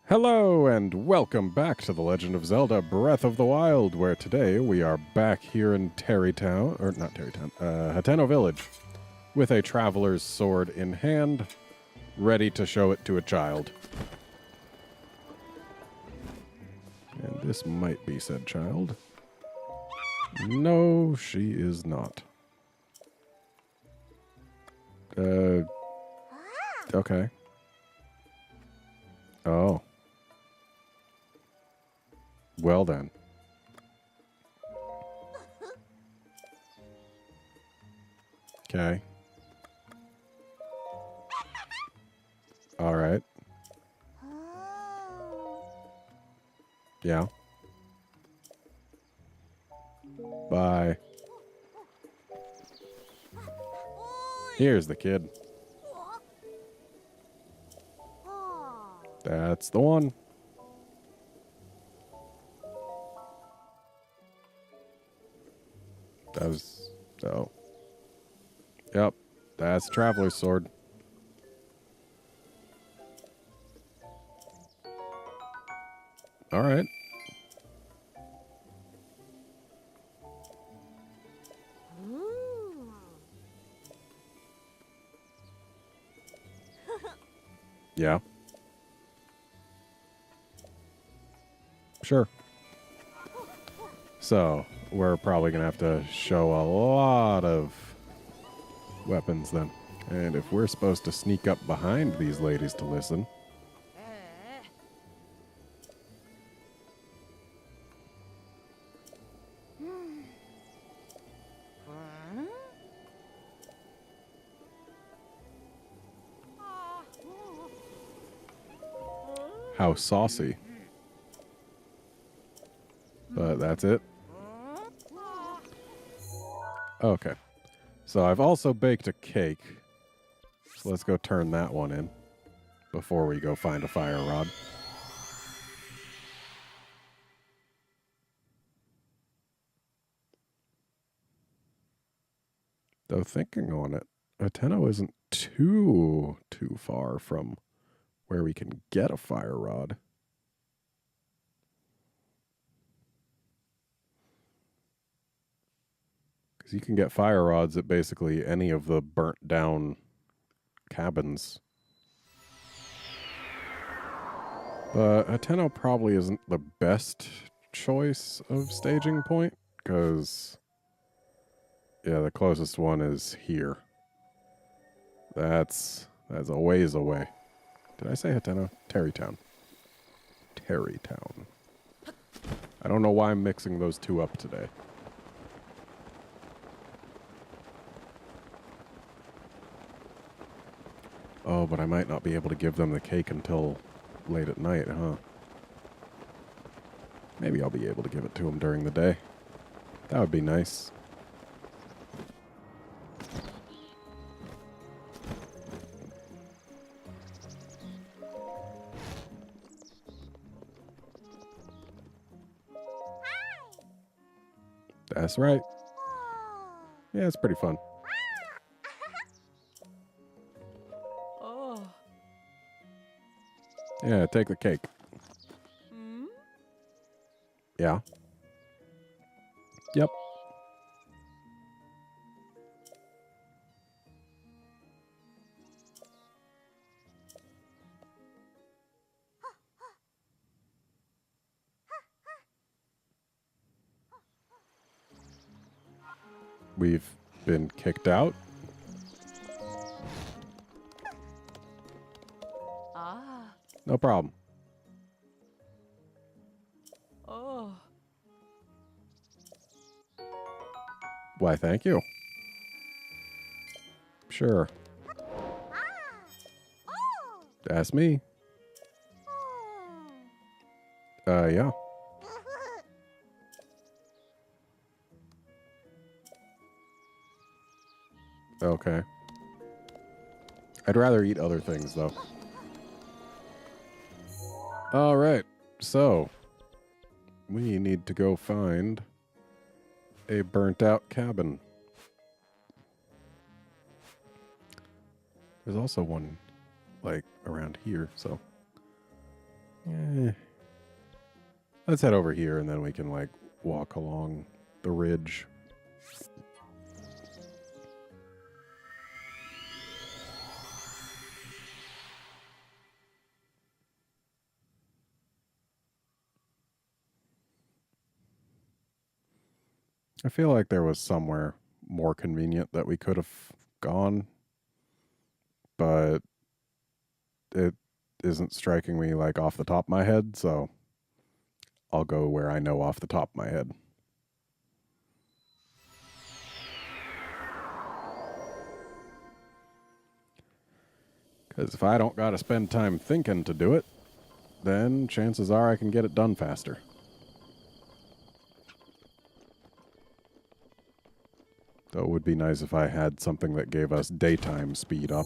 Hello and welcome back to the Legend of Zelda Breath of the Wild, where today we are back here in Tarrytown, or not Tarrytown, HATENO Village, with a traveler's sword in hand, ready to show it to a child. And this might be said child. No, she is not. Okay. Oh. Well then. Okay. All right. Yeah. Bye. Here's the kid. That's the one. That was... Oh. Yep. That's Traveler's Sword. Alright. Yeah. Sure. So, we're probably going to have to show a lot of weapons then. And if we're supposed to sneak up behind these ladies to listen... How saucy. But that's it. Okay. So I've also baked a cake. So let's go turn that one in before we go find a fire rod. Though thinking on it, HATENO isn't too far from where we can get a fire rod. Because you can get fire rods at basically any of the burnt down cabins. But HATENO probably isn't the best choice of staging point, because, yeah, the closest one is here. That's a ways away. Did I say HATENO? Tarrytown. Tarrytown. I don't know why I'm mixing those two up today. Oh, but I might not be able to give them the cake until late at night, huh? Maybe I'll be able to give it to them during the day. That would be nice. That's right. Yeah, it's pretty fun. Yeah, take the cake. Yeah. Yep. We've been kicked out. No problem. Why, thank you. Sure. Ask me. Yeah. Okay. I'd rather eat other things, though. All right. So, we need to go find a burnt-out cabin. There's also one, like, around here, so... Let's head over here and then we can, like, walk along the ridge. I feel like there was somewhere more convenient that we could have gone, but it isn't striking me, like, off the top of my head, so I'll go where I know off the top of my head. Because if I don't got to spend time thinking to do it, then chances are I can get it done faster. Though it would be nice if I had something that gave us daytime speed up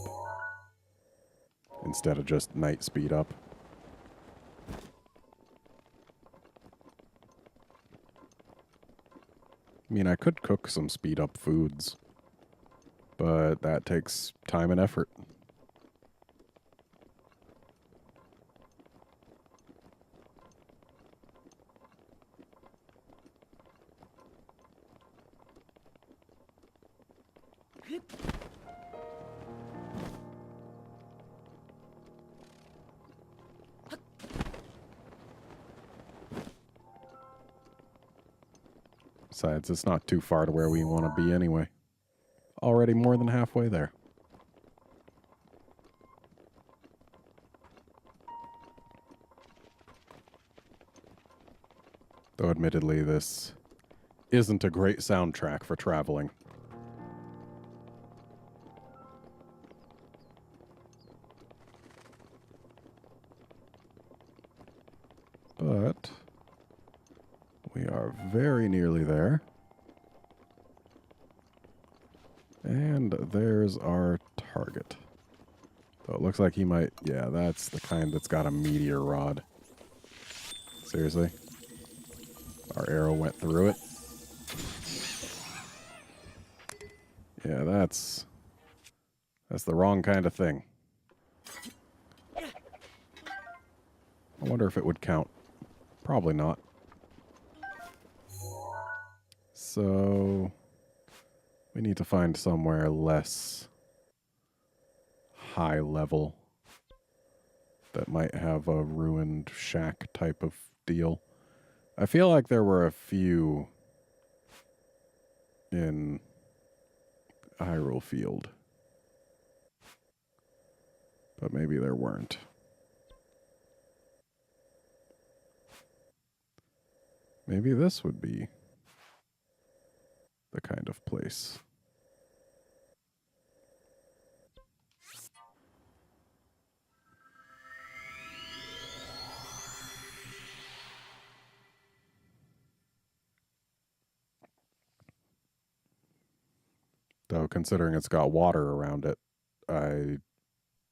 instead of just night speed up. I mean, I could cook some speed up foods, but that takes time and effort. Besides, it's not too far to where we want to be anyway. Already more than halfway there. Though admittedly, this isn't a great soundtrack for traveling. But we are very nearly there. And there's our target. So it looks like he might... Yeah, that's the kind that's got a meteor rod. Seriously? Our arrow went through it. Yeah, that's the wrong kind of thing. I wonder if it would count. Probably not. So we need to find somewhere less high level that might have a ruined shack type of deal. I feel like there were a few in Hyrule Field, but maybe there weren't. Maybe this would be the kind of place. Though considering it's got water around it, I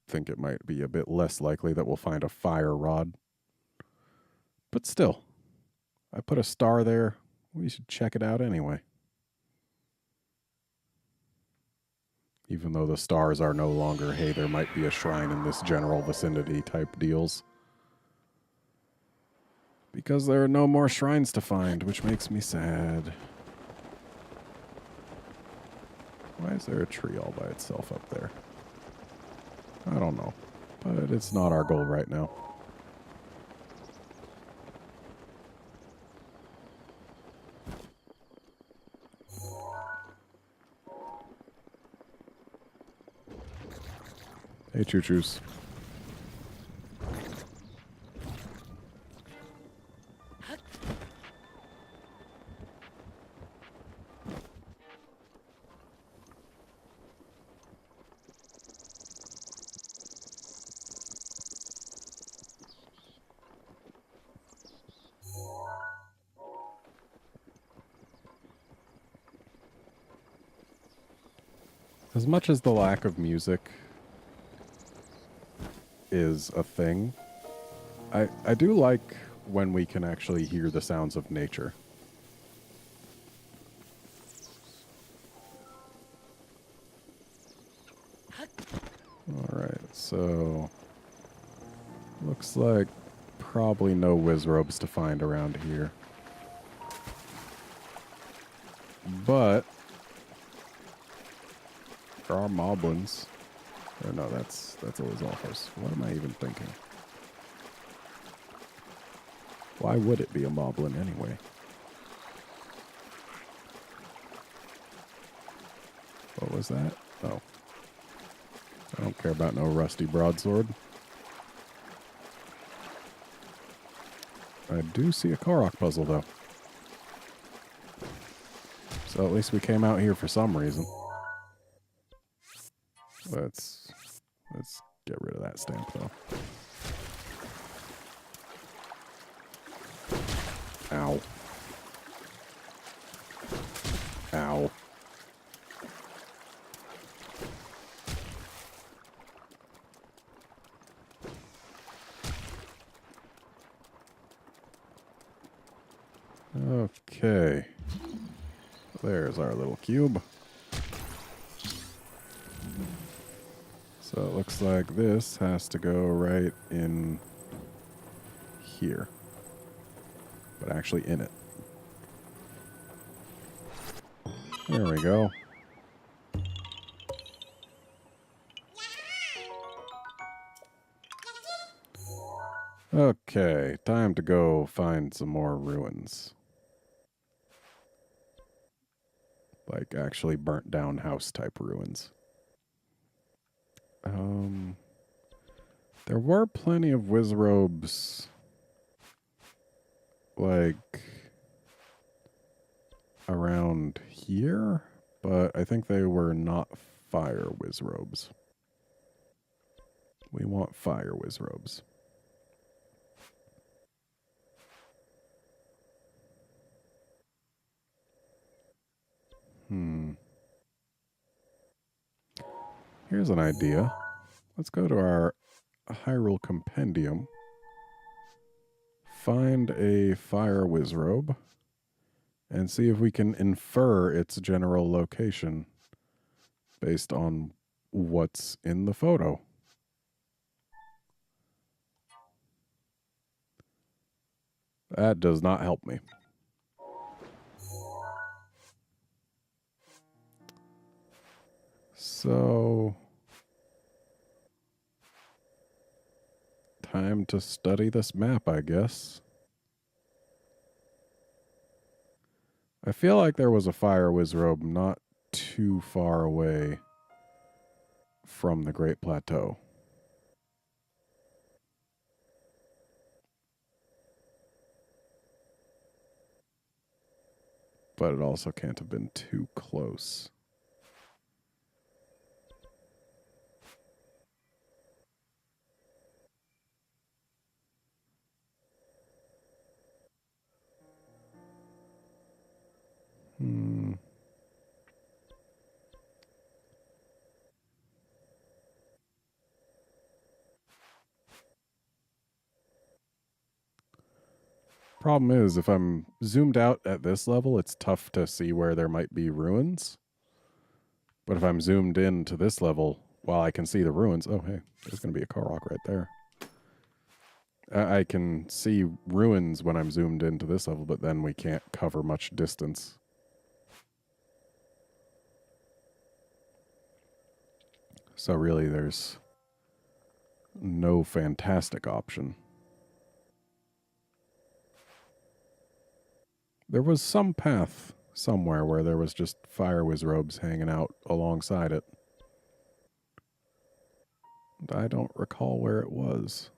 think it might be a bit less likely that we'll find a fire rod. But still, I put a star there. We should check it out anyway. Even though the stars are no longer, hey, there might be a shrine in this general vicinity type deals. Because there are no more shrines to find, which makes me sad. Why is there a tree all by itself up there? I don't know. But it's not our goal right now. Hey, choo-choos. As much as the lack of music is a thing, I do like when we can actually hear the sounds of nature. Alright, so looks like probably no Wizrobes to find around here. But there are moblins. Or no, that's a Lizalfos. What am I even thinking? Why would it be a moblin anyway? What was that? Oh. I don't care about no rusty broadsword. I do see a Korok puzzle, though. So at least we came out here for some reason. Let's get rid of that stamp, though. Ow. Ow. Okay. There's our little cube. So it looks like this has to go right in here. But actually in it. There we go. Okay, time to go find some more ruins. Like actually burnt down house type ruins. There were plenty of Wizrobes like around here, but I think they were not fire Wizrobes. We want fire Wizrobes. Here's an idea. Let's go to our Hyrule Compendium. Find a fire Wizrobe. And see if we can infer its general location based on what's in the photo. That does not help me. So, time to study this map, I guess. I feel like there was a fire Wizrobe not too far away from the Great Plateau. But it also can't have been too close. Problem is, if I'm zoomed out at this level, it's tough to see where there might be ruins. But if I'm zoomed in to this level, while I can see the ruins, oh, hey, there's going to be a Korok right there. I can see ruins when I'm zoomed into this level, but then we can't cover much distance. So really, there's no fantastic option. There was some path somewhere where there was just fire Wizrobes hanging out alongside it. And I don't recall where it was.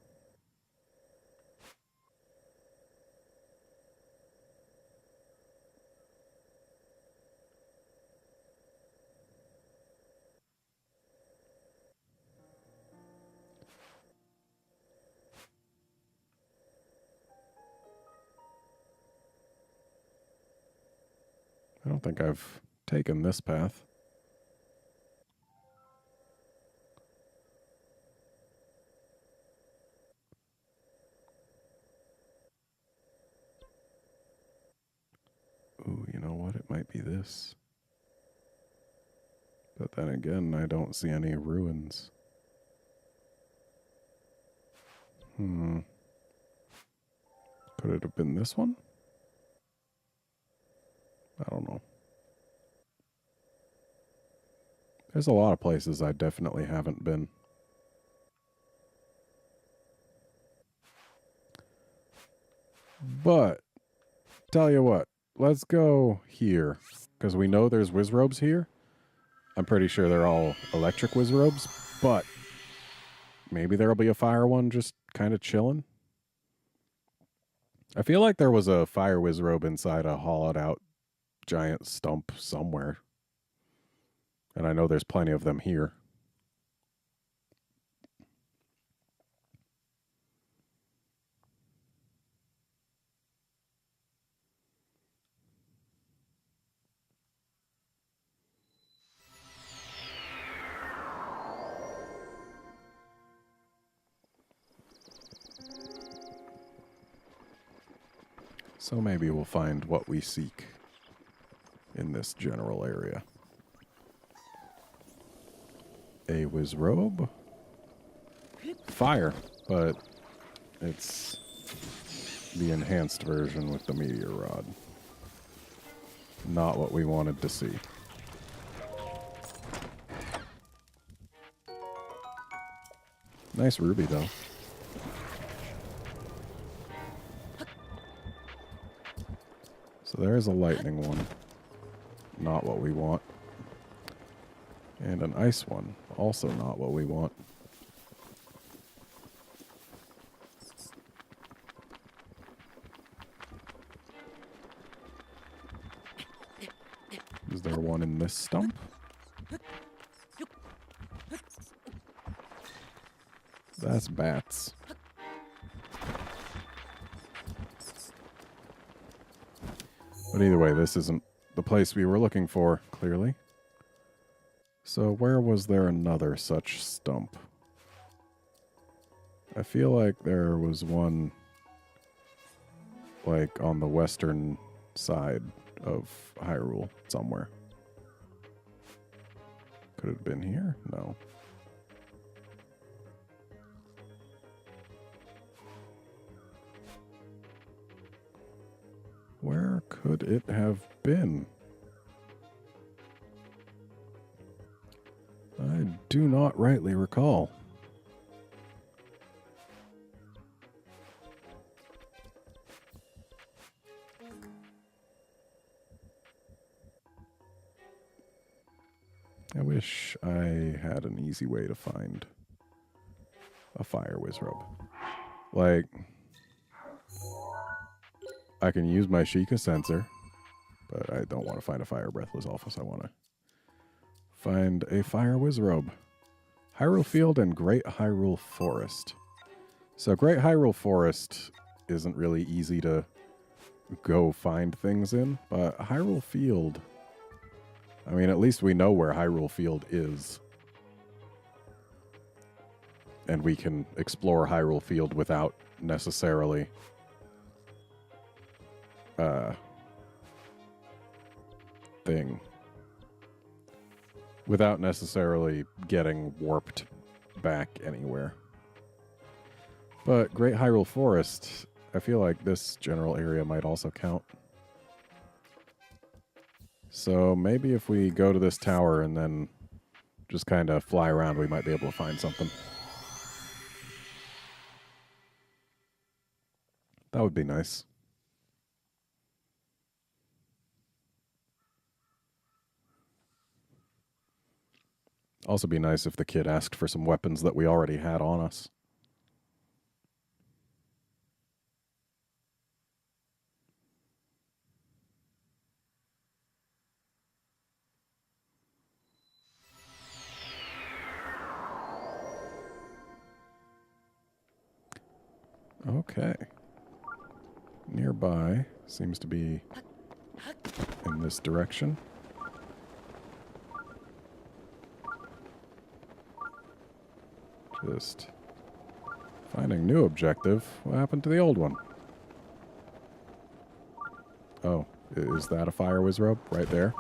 I don't think I've taken this path. Ooh, you know what? It might be this. But then again, I don't see any ruins. Could it have been this one? I don't know. There's a lot of places I definitely haven't been. But, tell you what, let's go here. Because we know there's Wizrobes here. I'm pretty sure they're all electric Wizrobes, but maybe there'll be a fire one just kind of chilling. I feel like there was a fire Wizrobe inside a hollowed out giant stump somewhere. And I know there's plenty of them here. So maybe we'll find what we seek in this general area. A Wizrobe. Fire, but it's the enhanced version with the meteor rod. Not what we wanted to see. Nice ruby, though. So there's a lightning one. Not what we want. And an ice one. Also not what we want. Is there one in this stump? That's bats. But either way, this isn't the place we were looking for, clearly. So where was there another such stump? I feel like there was one, like, on the western side of Hyrule somewhere. Could it have been here? No. Where could it have been? I do not rightly recall. I wish I had an easy way to find a fire Wizrobe. Like, I can use my Sheikah sensor, but I don't want to find a fire Breathless Office. I want to find a fire Wizrobe. Hyrule Field and Great Hyrule Forest. So Great Hyrule Forest isn't really easy to go find things in, but Hyrule Field, I mean, at least we know where Hyrule Field is. And we can explore Hyrule Field without necessarily without necessarily getting warped back anywhere. But Great Hyrule Forest, I feel like this general area might also count. So maybe if we go to this tower and then just kind of fly around, we might be able to find something. That would be nice. Also be nice if the kid asked for some weapons that we already had on us. Okay. Nearby seems to be in this direction. Just finding new objective. What happened to the old one? Oh, is that a fire Wizrobe right there?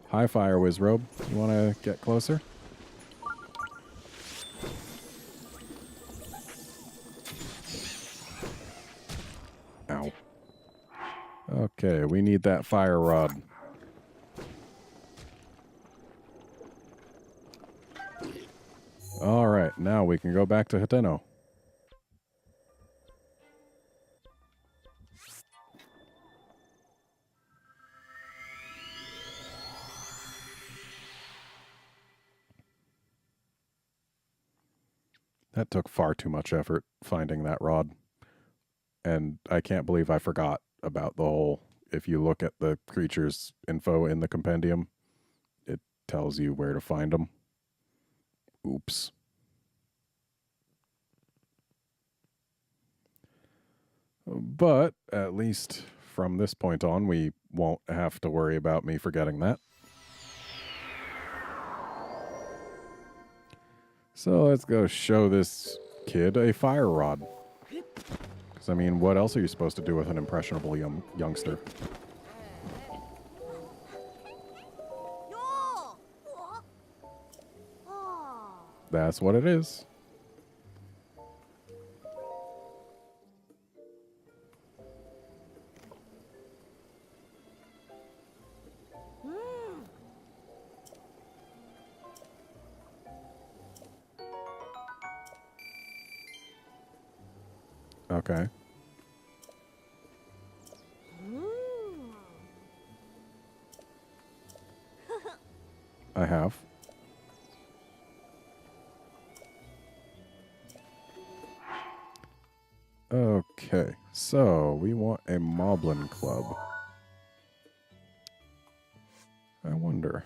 Hi, fire Wizrobe. You want to get closer? Okay, we need that fire rod. All right, now we can go back to HATENO. That took far too much effort, finding that rod. And I can't believe I forgot about the whole, if you look at the creature's info in the compendium, it tells you where to find them. Oops. But at least from this point on, we won't have to worry about me forgetting that. So let's go show this kid a fire rod. Because, I mean, what else are you supposed to do with an impressionable youngster? That's what it is. Okay. I have. Okay, so we want a Moblin Club. I wonder.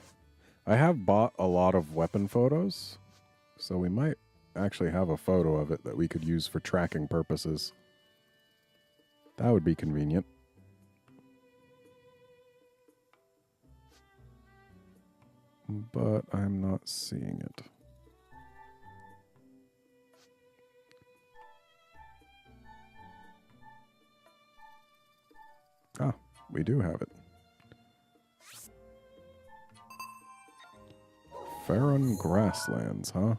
I have bought a lot of weapon photos, so we might actually have a photo of it that we could use for tracking purposes. That would be convenient. But I'm not seeing it. Ah, we do have it. Farron Grasslands, huh?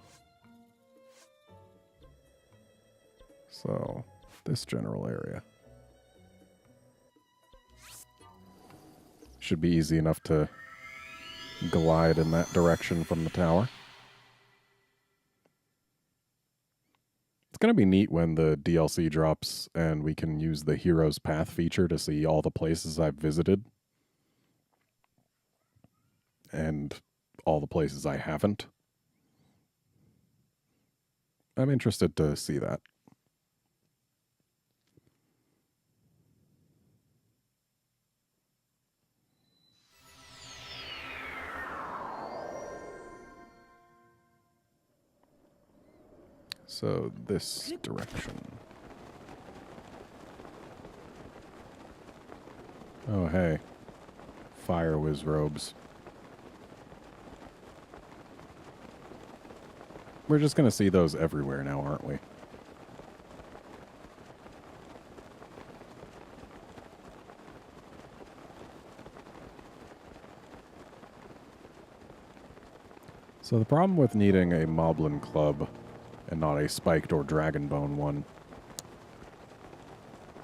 So, this general area. Should be easy enough to glide in that direction from the tower. It's going to be neat when the DLC drops and we can use the Hero's Path feature to see all the places I've visited. And all the places I haven't. I'm interested to see that. So, this direction. Oh, hey. Fire whiz robes. We're just going to see those everywhere now, aren't we? So the problem with needing a Moblin Club and not a spiked or dragonbone one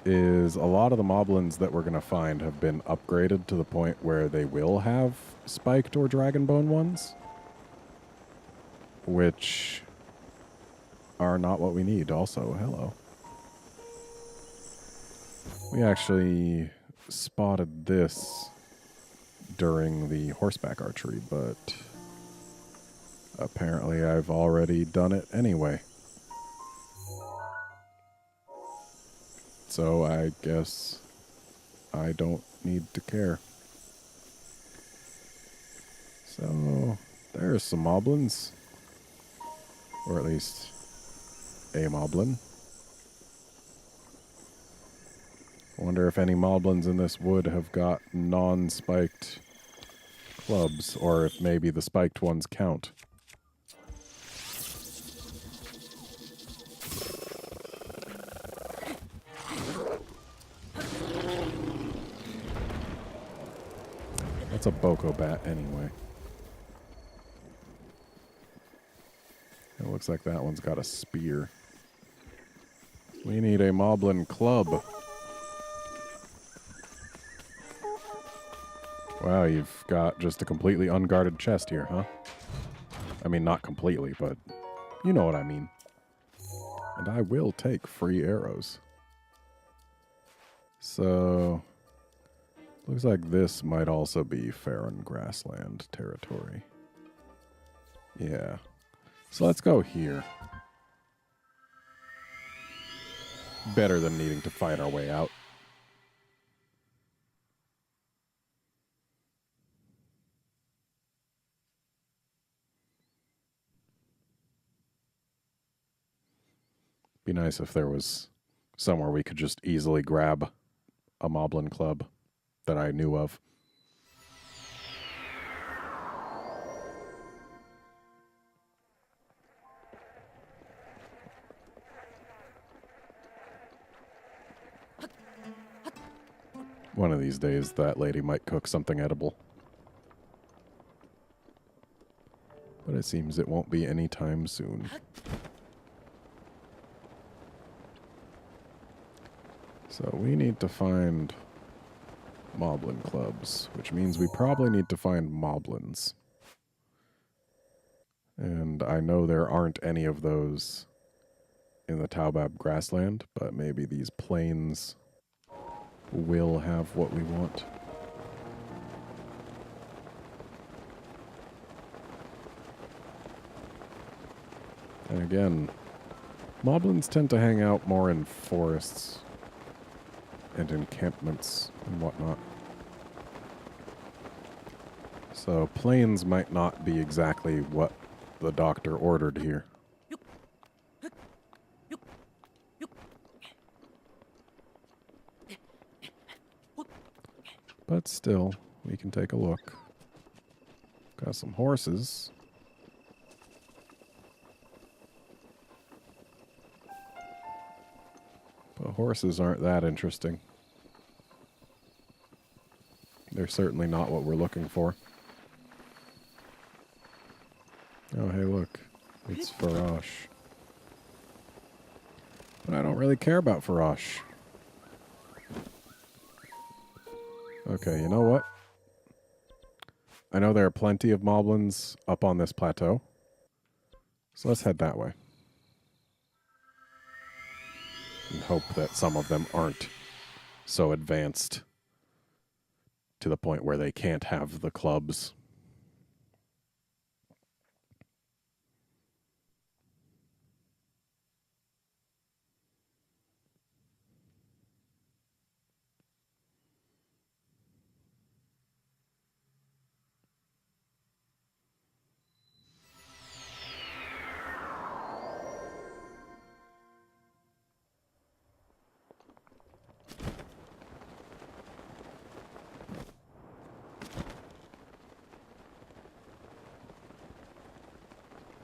is a lot of the Moblins that we're going to find have been upgraded to the point where they will have spiked or dragonbone ones, which are not what we need. Also, hello. We actually spotted this during the horseback archery, but apparently I've already done it anyway. So I guess I don't need to care. So there's some moblins. Or at least a moblin. I wonder if any moblins in this wood have got non-spiked clubs, or if maybe the spiked ones count. That's a Boko bat anyway. It looks like that one's got a spear. We need a Moblin Club. Wow, you've got just a completely unguarded chest here, huh? I mean, not completely, but you know what I mean. And I will take free arrows. So, looks like this might also be Farron Grassland territory. Yeah. So let's go here. Better than needing to fight our way out. Be nice if there was somewhere we could just easily grab a Moblin club that I knew of. One of these days, that lady might cook something edible. But it seems it won't be anytime soon. So we need to find Moblin clubs, which means we probably need to find Moblins. And I know there aren't any of those in the Taubab grassland, but maybe these plains will have what we want. And again, Moblins tend to hang out more in forests and encampments and whatnot. So plains might not be exactly what the doctor ordered here. But still, we can take a look. Got some horses. But horses aren't that interesting. They're certainly not what we're looking for. Oh, hey, look. It's Farosh. But I don't really care about Farosh. Okay, you know what? I know there are plenty of Moblins up on this plateau. So let's head that way. And hope that some of them aren't so advanced to the point where they can't have the clubs.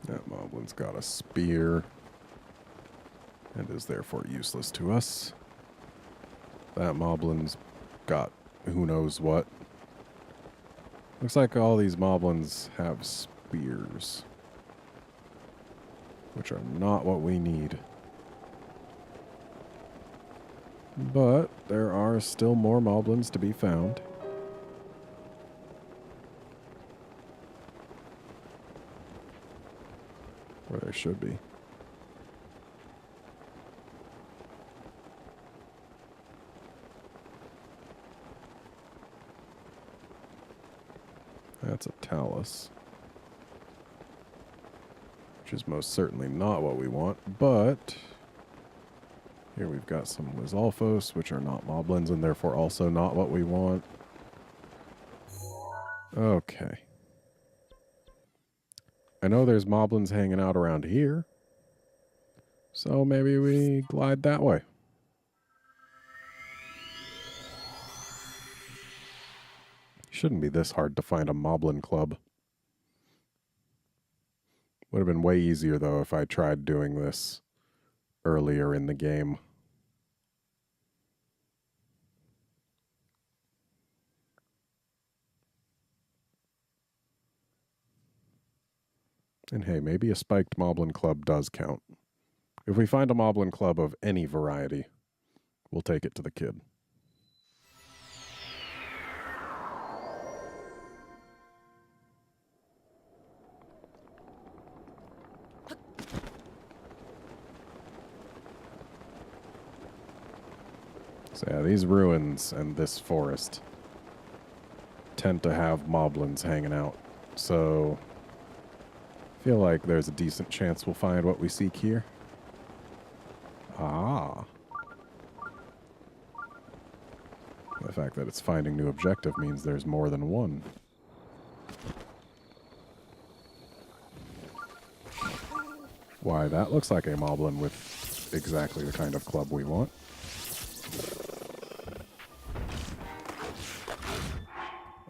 That Moblin's got a spear and is therefore useless to us. That Moblin's got who knows what. Looks like all these Moblins have spears, which are not what we need. But there are still more Moblins to be found. Or there should be. That's a talus. Which is most certainly not what we want, but here we've got some Lizalfos, which are not Moblins and therefore also not what we want. Okay. I know there's Moblins hanging out around here, so maybe we glide that way. Shouldn't be this hard to find a Moblin club. Would have been way easier, though, if I tried doing this earlier in the game. And hey, maybe a spiked Moblin club does count. If we find a Moblin club of any variety, we'll take it to the kid. So yeah, these ruins and this forest tend to have moblins hanging out. So I feel like there's a decent chance we'll find what we seek here. Ah. The fact that it's finding new objective means there's more than one. Why, that looks like a moblin with exactly the kind of club we want.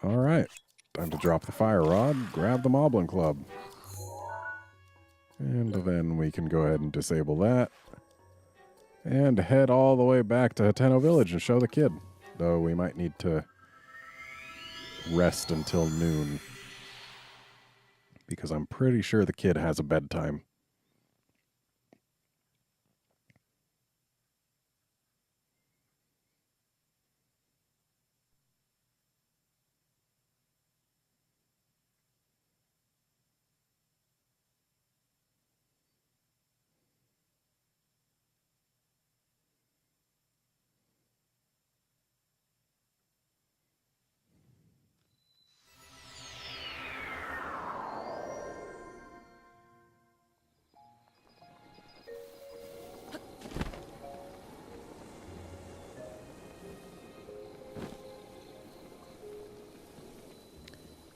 Alright, time to drop the fire rod, grab the moblin club. And then we can go ahead and disable that. And head all the way back to HATENO Village and show the kid. Though we might need to rest until noon. Because I'm pretty sure the kid has a bedtime.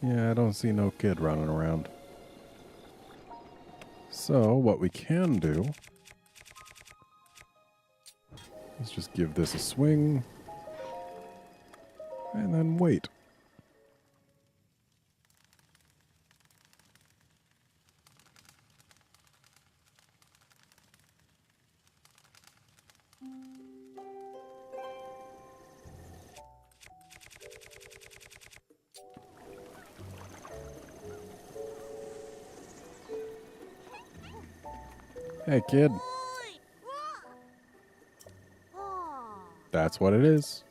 Yeah, I don't see no kid running around. So, what we can do is just give this a swing and then wait. Hey, kid. That's what it is.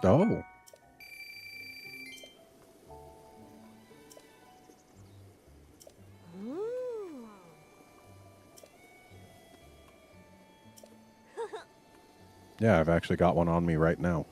Oh. Yeah, I've actually got one on me right now.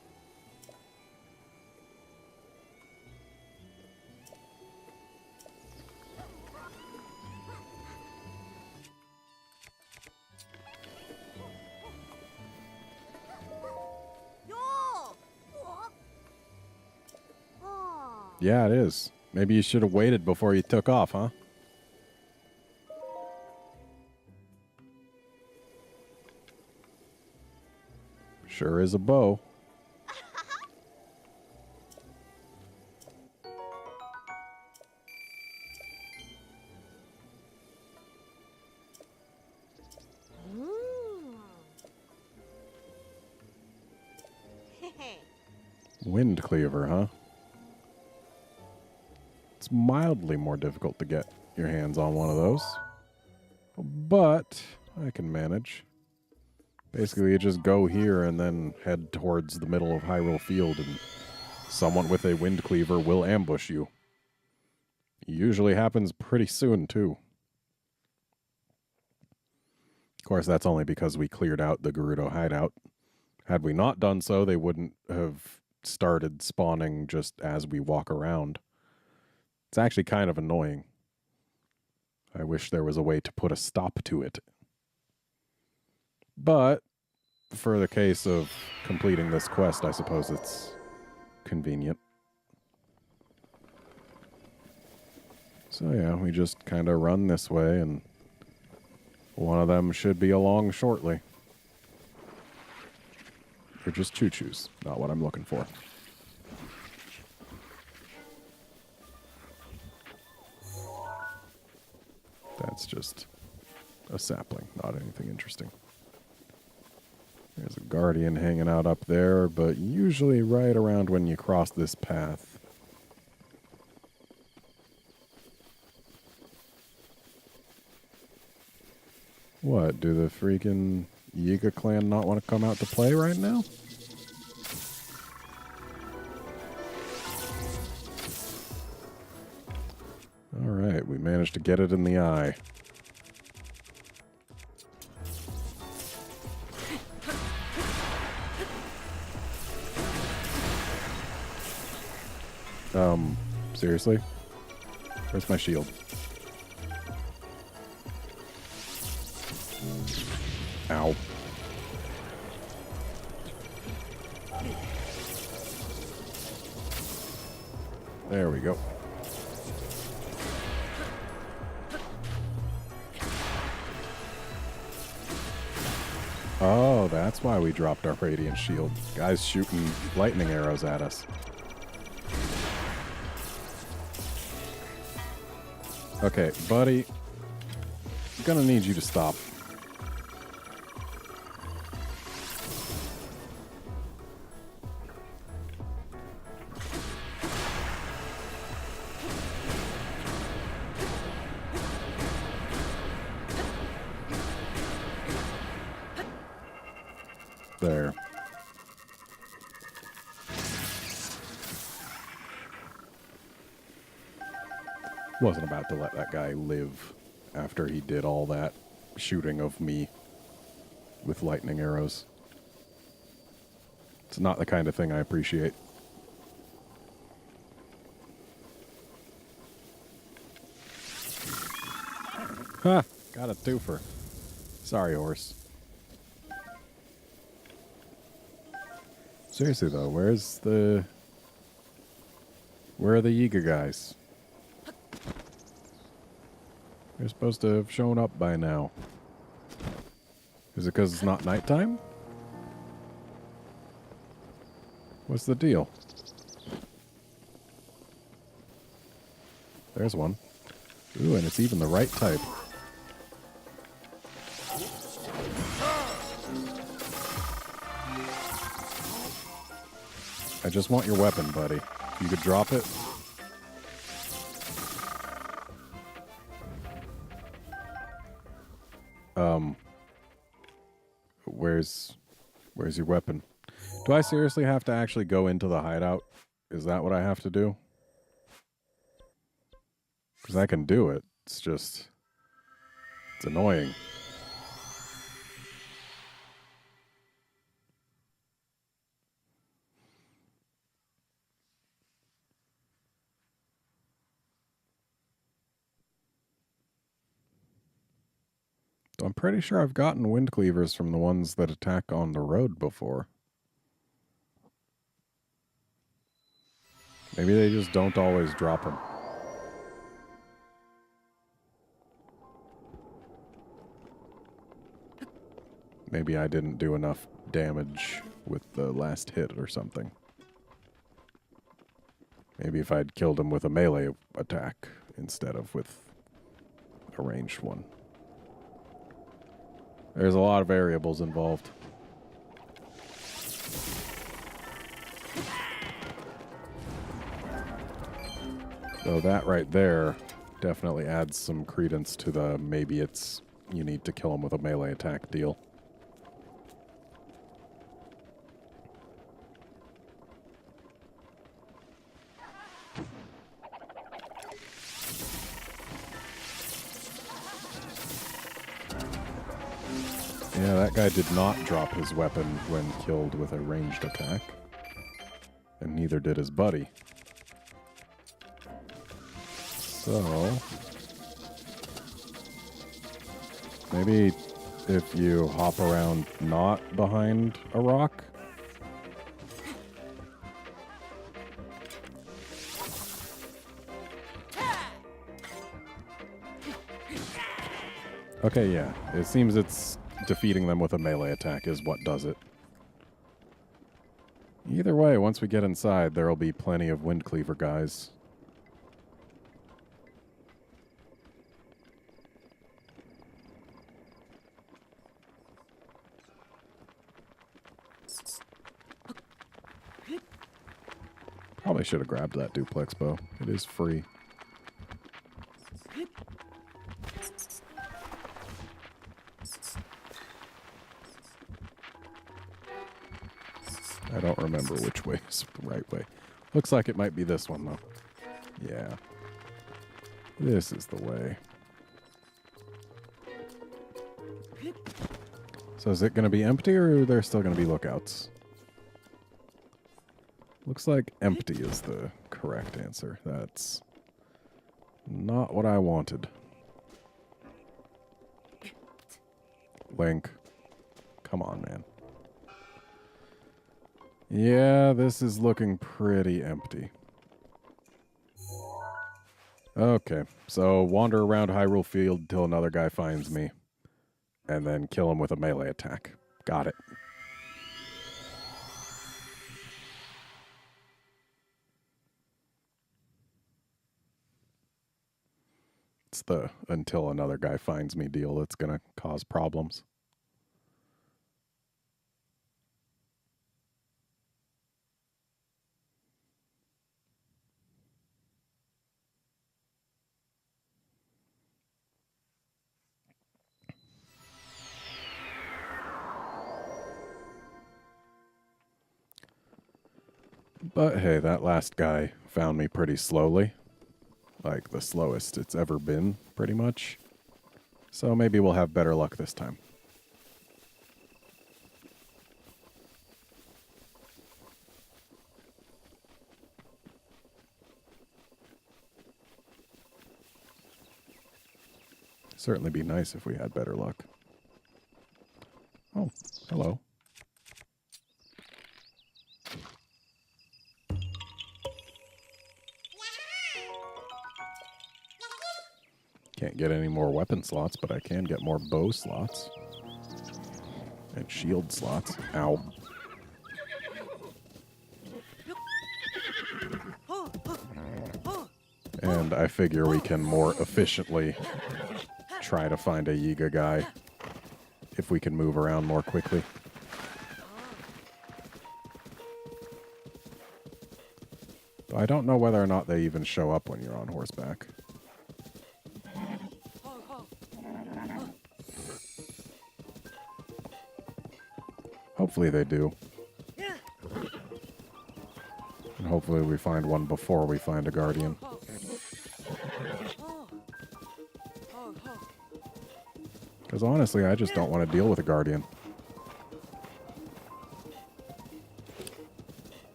Yeah, it is. Maybe you should have waited before you took off, huh? Sure is a bow. Wind cleaver, huh? It's mildly more difficult to get your hands on one of those. But I can manage. Basically, you just go here and then head towards the middle of Hyrule Field, and someone with a wind cleaver will ambush you. Usually happens pretty soon, too. Of course, that's only because we cleared out the Gerudo hideout. Had we not done so, they wouldn't have started spawning just as we walk around. It's actually kind of annoying. I wish there was a way to put a stop to it. But for the case of completing this quest, I suppose it's convenient. So yeah, we just kind of run this way, and one of them should be along shortly. They're just choo-choos, not what I'm looking for. That's just a sapling, not anything interesting. There's a guardian hanging out up there, but usually right around when you cross this path. What, do the freaking YIGA clan not want to come out to play right now? Alright, we managed to get it in the eye. Seriously? Where's my shield? Ow. There we go. Oh, that's why we dropped our radiant shield. Guys shooting lightning arrows at us. Okay, buddy. I'm gonna need you to stop. There. Wasn't about to let that guy live after he did all that shooting of me with lightning arrows. It's not the kind of thing I appreciate. Ha! Got a twofer. Sorry, horse. Seriously though, where are the YIGA guys? They're supposed to have shown up by now. Is it because it's not nighttime? What's the deal? There's one. Ooh, and it's even the right type. I just want your weapon, buddy. You could drop it. Where's your weapon? Do I seriously have to actually go into the hideout? Is that what I have to do? Because I can do it. It's just... it's annoying. I'm pretty sure I've gotten wind cleavers from the ones that attack on the road before. Maybe they just don't always drop them. Maybe I didn't do enough damage with the last hit or something. Maybe if I'd killed him with a melee attack instead of with a ranged one. There's a lot of variables involved. So that right there definitely adds some credence to the maybe it's you need to kill him with a melee attack deal. Yeah, that guy did not drop his weapon when killed with a ranged attack. And neither did his buddy. So... maybe if you hop around not behind a rock... Okay, yeah. It seems it's defeating them with a melee attack is what does it. Either way, once we get inside, there'll be plenty of wind cleaver guys. Probably should have grabbed that duplex bow. It is free. I don't remember which way is the right way. Looks like it might be this one, though. Yeah. This is the way. So is it going to be empty, or are there still going to be lookouts? Looks like empty is the correct answer. That's not what I wanted. Link. Come on, man. Yeah, this is looking pretty empty. Okay, so wander around Hyrule Field till another guy finds me, and then kill him with a melee attack. Got it. It's the until another guy finds me deal that's going to cause problems. But hey, that last guy found me pretty slowly. Like the slowest it's ever been, pretty much. So maybe we'll have better luck this time. Certainly be nice if we had better luck. Oh, hello. Can't get any more weapon slots, but I can get more bow slots. And shield slots. Ow. And I figure we can more efficiently try to find a YIGA guy if we can move around more quickly. But I don't know whether or not they even show up when you're on horseback. Hopefully they do. And hopefully we find one before we find a guardian. Because honestly, I just don't want to deal with a guardian.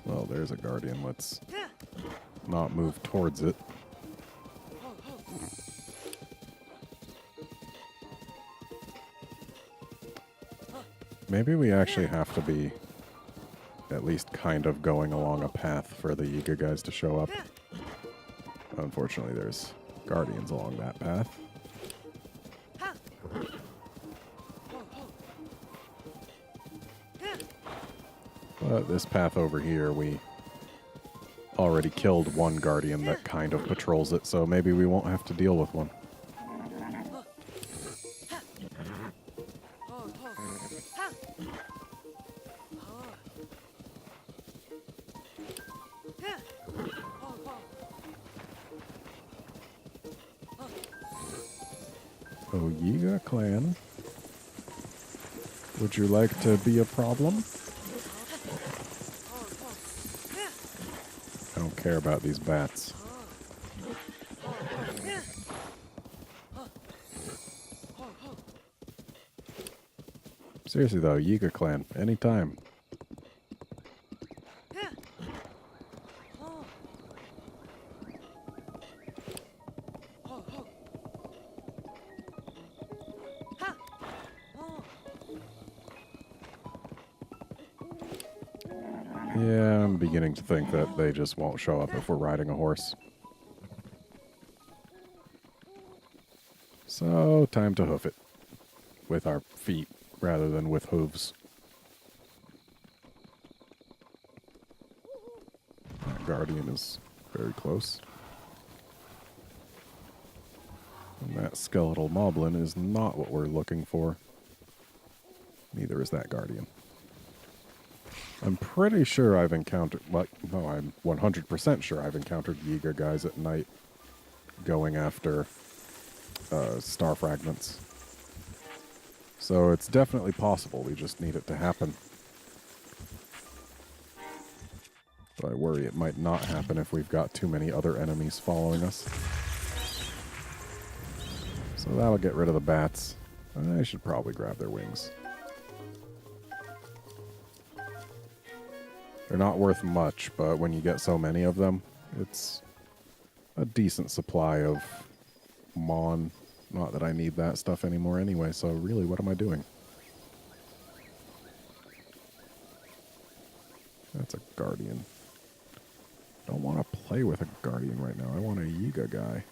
Well, there's a guardian. Let's not move towards it. Maybe we actually have to be at least kind of going along a path for the YIGA guys to show up. Unfortunately, there's guardians along that path. But this path over here, we already killed one guardian that kind of patrols it, so maybe we won't have to deal with one. Oh, YIGA clan. Would you like to be a problem? I don't care about these bats. Seriously though, YIGA clan, anytime. Yeah, I'm beginning to think that they just won't show up if we're riding a horse. So, time to hoof it. With our feet, rather than with hooves. That guardian is very close. And that skeletal moblin is not what we're looking for. Neither is that guardian. I'm pretty sure I've encountered, well, no, I'm 100% sure I've encountered YIGA guys at night going after star fragments. So it's definitely possible. We just need it to happen. But I worry it might not happen if we've got too many other enemies following us. So that'll get rid of the bats. I should probably grab their wings. They're not worth much, but when you get so many of them, it's a decent supply of Mon. Not that I need that stuff anymore anyway, so really, what am I doing? That's a Guardian. Don't want to play with a Guardian right now. I want a Yiga guy.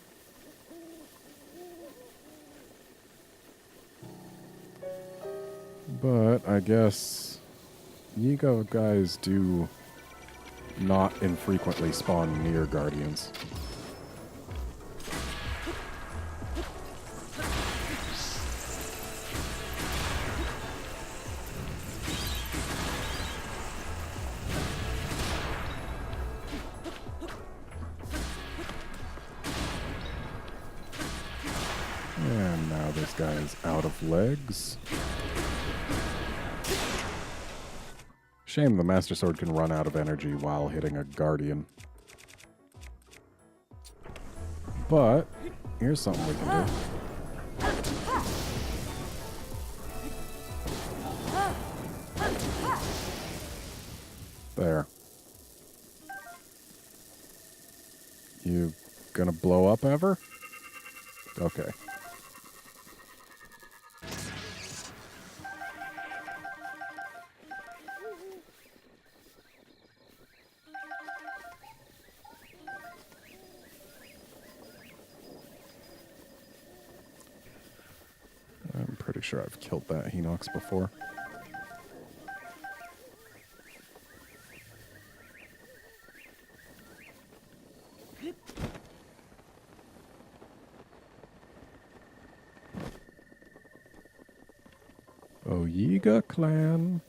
But I guess Yiga guys do not infrequently spawn near Guardians. And now this guy is out of legs. Shame the Master Sword can run out of energy while hitting a Guardian. But here's something we can do. There. You gonna blow up ever? Okay. I'm pretty sure I've killed that Hinox before. Oh, Yiga clan.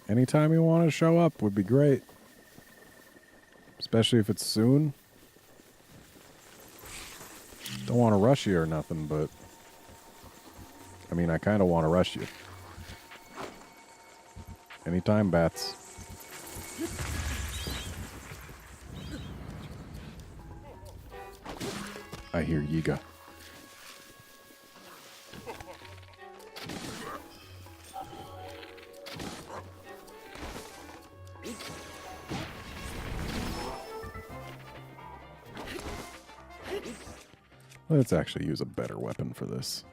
Anytime you want to show up would be great. Especially if it's soon. Don't want to rush you or nothing, but... I mean, I kind of want to rush you. Anytime, bats. I hear Yiga. Let's actually use a better weapon for this.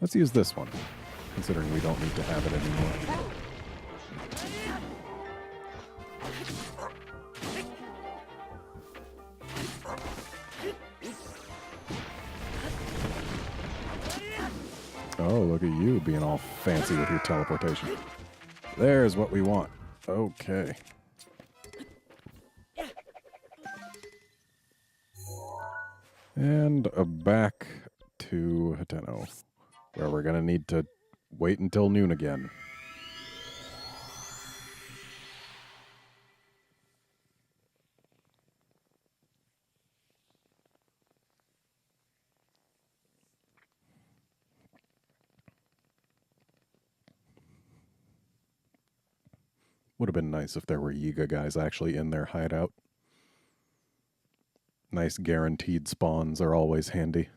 Let's use this one, considering we don't need to have it anymore. Oh, look at you being all fancy with your teleportation. There's what we want. Okay. And back to HATENO, where we're going to need to wait until noon again. Would have been nice if there were Yiga guys actually in their hideout. Nice guaranteed spawns are always handy.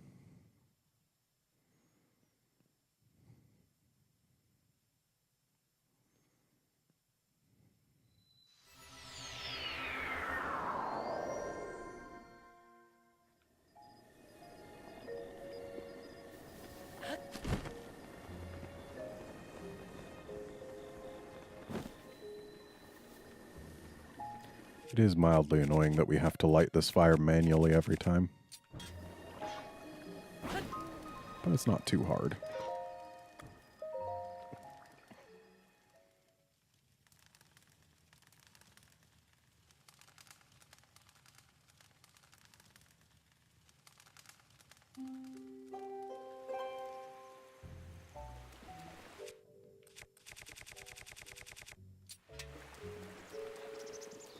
It is mildly annoying that we have to light this fire manually every time. But it's not too hard.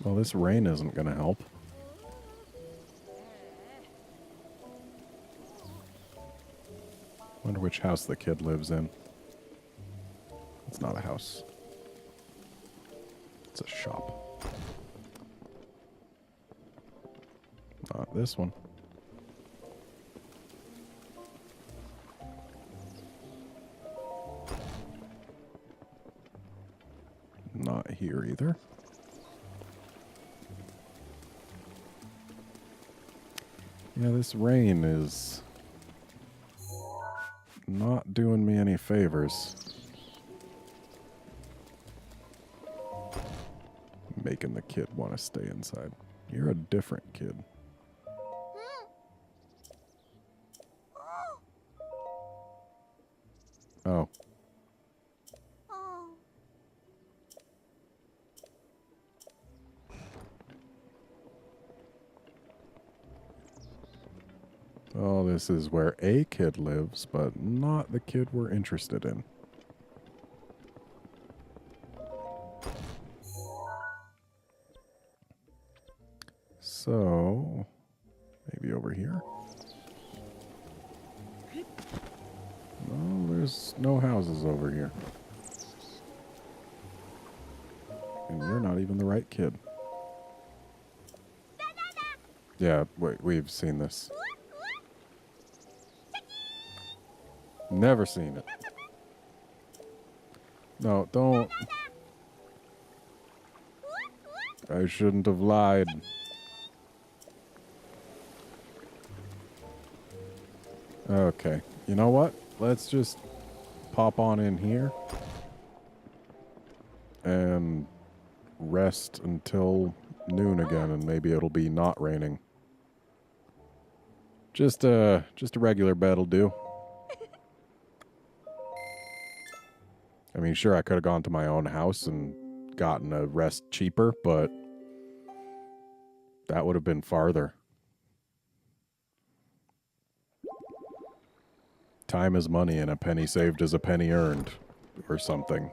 Well, this rain isn't going to help. which house the kid lives in. It's not a house. It's a shop. Not this one. Not here either. Yeah, this rain is not doing me any favors. Making the kid want to stay inside. You're a different kid. Oh. Oh, this is where a kid lives, but not the kid we're interested in. So, maybe over here? No, there's no houses over here. And you're not even the right kid. Yeah, we've seen this. Never seen it. No, don't. I shouldn't have lied. Okay. You know what? Let's just pop on in here and rest until noon again, and maybe it'll be not raining. Just a regular bed'll do. I mean, sure, I could have gone to my own house and gotten a rest cheaper, but that would have been farther. Time is money, and a penny saved is a penny earned, or something.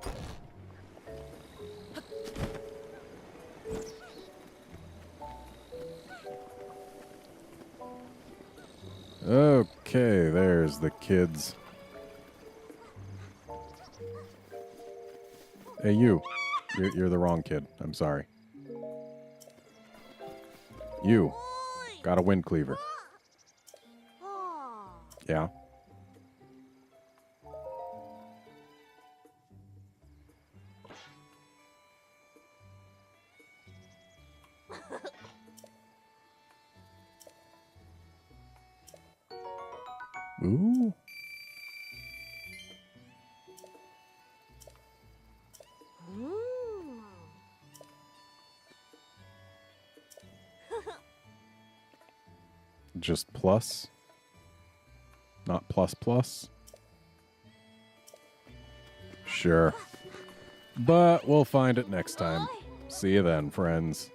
Okay, there's the kids. Hey, you. You're the wrong kid. I'm sorry. You. Got a wind cleaver. Yeah. Ooh. Just plus? Not plus plus? Sure. But we'll find it next time. See you then, friends.